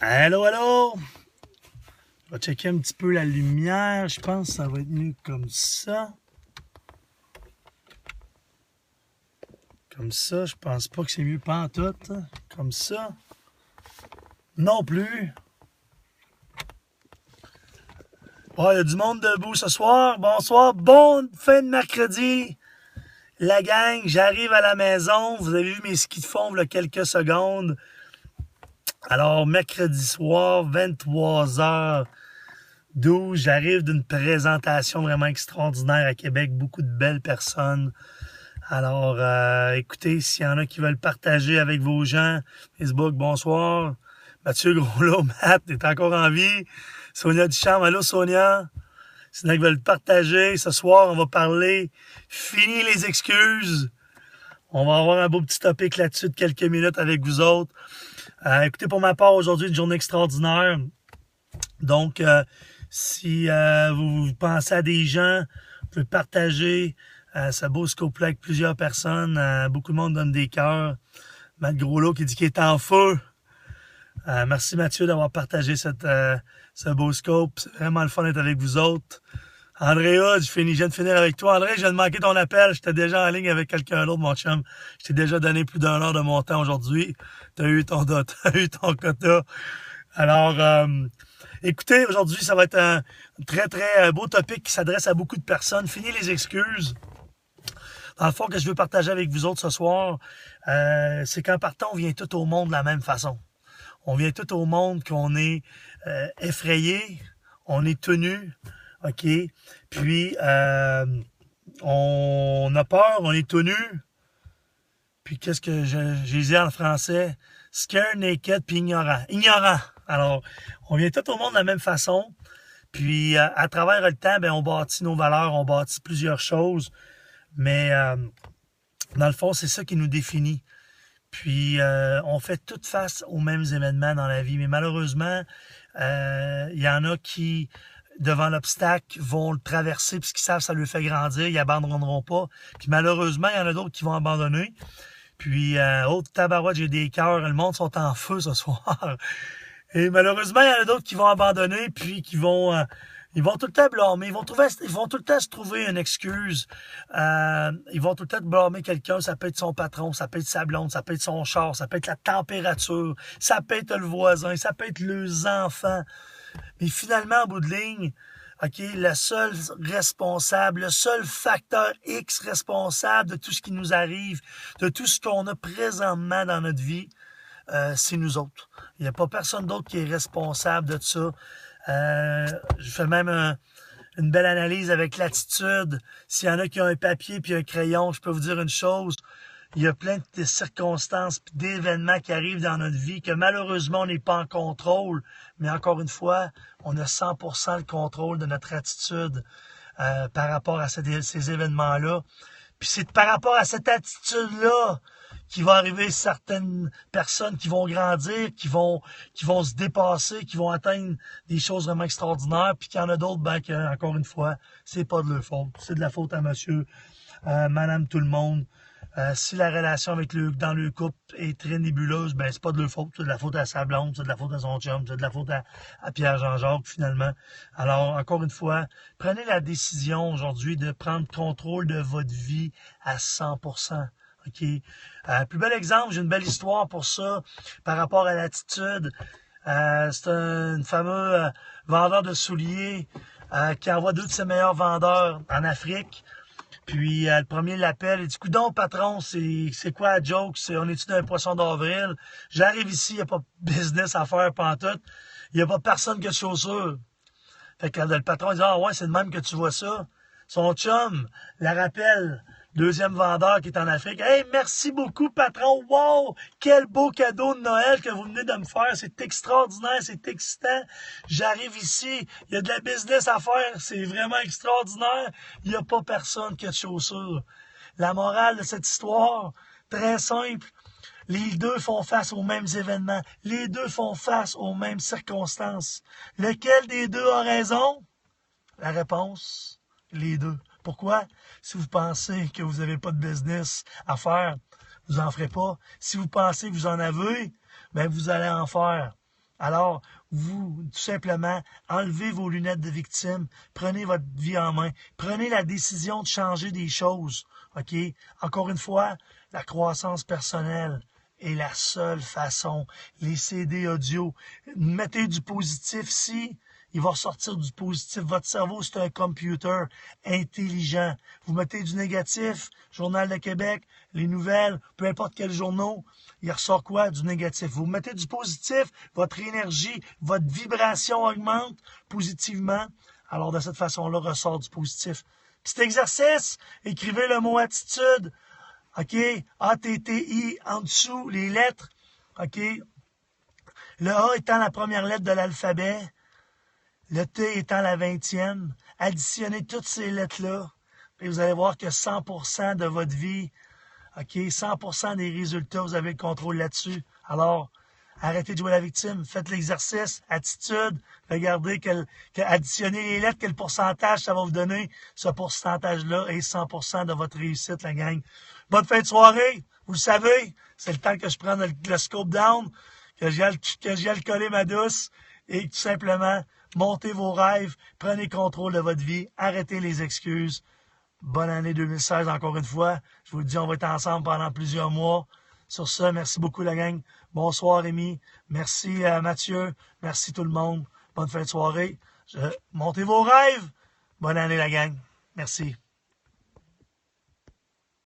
Allô, allô? On va checker un petit peu la lumière. Je pense que ça va être mieux comme ça. Comme ça, je pense pas que c'est mieux pantoute. Comme ça. Non plus. Oh, il y a du monde debout ce soir. Bonsoir. Bonne fin de mercredi. La gang, j'arrive à la maison. Vous avez vu mes skis de fond il y a quelques secondes. Alors, mercredi soir, 23h12, j'arrive d'une présentation vraiment extraordinaire à Québec. Beaucoup de belles personnes. Alors, écoutez, s'il y en a qui veulent partager avec vos gens, Facebook, bonsoir. Mathieu Groslot, Matt, t'es encore en vie. Sonia Duchamp, allô Sonia. S'il y en a qui veulent partager, ce soir, on va parler. Fini les excuses. On va avoir un beau petit topic là-dessus de quelques minutes avec vous autres. Écoutez, pour ma part, aujourd'hui, une journée extraordinaire. Donc, si vous pensez à des gens, vous pouvez partager ce beau scope-là avec plusieurs personnes. Beaucoup de monde donne des cœurs. Matt Groslot qui dit qu'il est en feu. Merci Mathieu d'avoir partagé ce beau scope. C'est vraiment le fun d'être avec vous autres. Andrea, je viens de finir avec toi. André, je viens de manquer ton appel. J'étais déjà en ligne avec quelqu'un d'autre, mon chum. Je t'ai déjà donné plus d'1 heure de mon temps aujourd'hui. T'as eu ton quota. Alors, écoutez, aujourd'hui, ça va être un très, très beau topic qui s'adresse à beaucoup de personnes. Fini les excuses. Dans le fond, que je veux partager avec vous autres ce soir, c'est qu'en partant, on vient tout au monde de la même façon. On vient tout au monde qu'on est effrayé, on est tenu, OK? Puis, on a peur, on est tenu. Puis, qu'est-ce que j'ai dit en français? Scared, naked, puis ignorant. Ignorant. Alors, on vient tout au monde de la même façon. Puis, à travers le temps, ben, on bâtit nos valeurs, on bâtit plusieurs choses. Mais, dans le fond, c'est ça qui nous définit. Puis, on fait tout face aux mêmes événements dans la vie. Mais malheureusement, il y en a qui, devant l'obstacle, vont le traverser puisqu'ils savent que ça leur fait grandir. Ils abandonneront pas. Puis malheureusement, il y en a d'autres qui vont abandonner. Puis, autre tabarouette, j'ai des cœurs. Le monde sont en feu ce soir. Et malheureusement, il y en a d'autres qui vont abandonner puis qui vont... ils vont tout le temps blâmer. Ils vont tout le temps se trouver une excuse. Ils vont tout le temps blâmer quelqu'un. Ça peut être son patron, ça peut être sa blonde, ça peut être son char, ça peut être la température, ça peut être le voisin, ça peut être les enfants. Mais finalement, en bout de ligne, OK, le seul responsable, le seul facteur X responsable de tout ce qui nous arrive, de tout ce qu'on a présentement dans notre vie, c'est nous autres. Il n'y a pas personne d'autre qui est responsable de ça. Je fais même une belle analyse avec l'attitude. S'il y en a qui ont un papier puis un crayon, je peux vous dire une chose. Il y a plein de circonstances et d'événements qui arrivent dans notre vie que malheureusement, on n'est pas en contrôle. Mais encore une fois, on a 100% le contrôle de notre attitude par rapport à ces événements-là. Puis c'est par rapport à cette attitude-là qu'il va arriver certaines personnes qui vont grandir, qui vont se dépasser, qui vont atteindre des choses vraiment extraordinaires, puis qu'il y en a d'autres, ben, que, encore une fois, c'est pas de leur faute. C'est de la faute à monsieur, madame, tout le monde. Si la relation dans le couple est très nébuleuse, ben c'est pas de leur faute, c'est de la faute à sa blonde, c'est de la faute à son chum, c'est de la faute à Pierre Jean-Jacques finalement. Alors encore une fois, prenez la décision aujourd'hui de prendre contrôle de votre vie à 100%. OK. Plus bel exemple, j'ai une belle histoire pour ça par rapport à l'attitude. C'est un fameux vendeur de souliers qui envoie 2 de ses meilleurs vendeurs en Afrique. Puis le premier l'appelle, il dit coudonc patron, c'est quoi la joke? On est-tu dans un poisson d'avril? J'arrive ici, il n'y a pas de business à faire pantoute. Il n'y a pas personne que de chaussures. Fait que le patron il dit ah ouais, c'est de même que tu vois ça. Son chum la rappelle. Deuxième vendeur qui est en Afrique. Hey, merci beaucoup, patron. Wow! Quel beau cadeau de Noël que vous venez de me faire. C'est extraordinaire, c'est excitant. J'arrive ici, il y a de la business à faire. C'est vraiment extraordinaire. Il n'y a pas personne qui a de chaussures. La morale de cette histoire, très simple. Les deux font face aux mêmes événements. Les deux font face aux mêmes circonstances. Lequel des deux a raison? La réponse, les deux. Pourquoi? Si vous pensez que vous n'avez pas de business à faire, vous n'en ferez pas. Si vous pensez que vous en avez, ben vous allez en faire. Alors, vous, tout simplement, enlevez vos lunettes de victime, prenez votre vie en main, prenez la décision de changer des choses, OK? Encore une fois, la croissance personnelle est la seule façon. Les CD audio, mettez du positif ici, il va ressortir du positif. Votre cerveau, c'est un computer intelligent. Vous mettez du négatif, Journal de Québec, les nouvelles, peu importe quel journal, il ressort quoi? Du négatif. Vous mettez du positif, votre énergie, votre vibration augmente positivement. Alors, de cette façon-là, ressort du positif. Petit exercice, écrivez le mot attitude. OK? A-T-T-I, en dessous, les lettres. OK? Le A étant la première lettre de l'alphabet. Le T étant la 20e, additionnez toutes ces lettres-là, et vous allez voir que 100% de votre vie, OK, 100% des résultats, vous avez le contrôle là-dessus. Alors, arrêtez de jouer la victime, faites l'exercice, attitude, regardez additionner les lettres, quel pourcentage ça va vous donner. Ce pourcentage-là est 100% de votre réussite, la gang. Bonne fin de soirée, vous le savez, c'est le temps que je prenne le scope down, que j'y aille coller ma douce, et tout simplement, montez vos rêves, prenez contrôle de votre vie, arrêtez les excuses. Bonne année 2016 encore une fois. Je vous le dis, on va être ensemble pendant plusieurs mois. Sur ce, merci beaucoup la gang. Bonsoir Rémi. Merci Mathieu. Merci tout le monde. Bonne fin de soirée. Montez vos rêves. Bonne année la gang. Merci.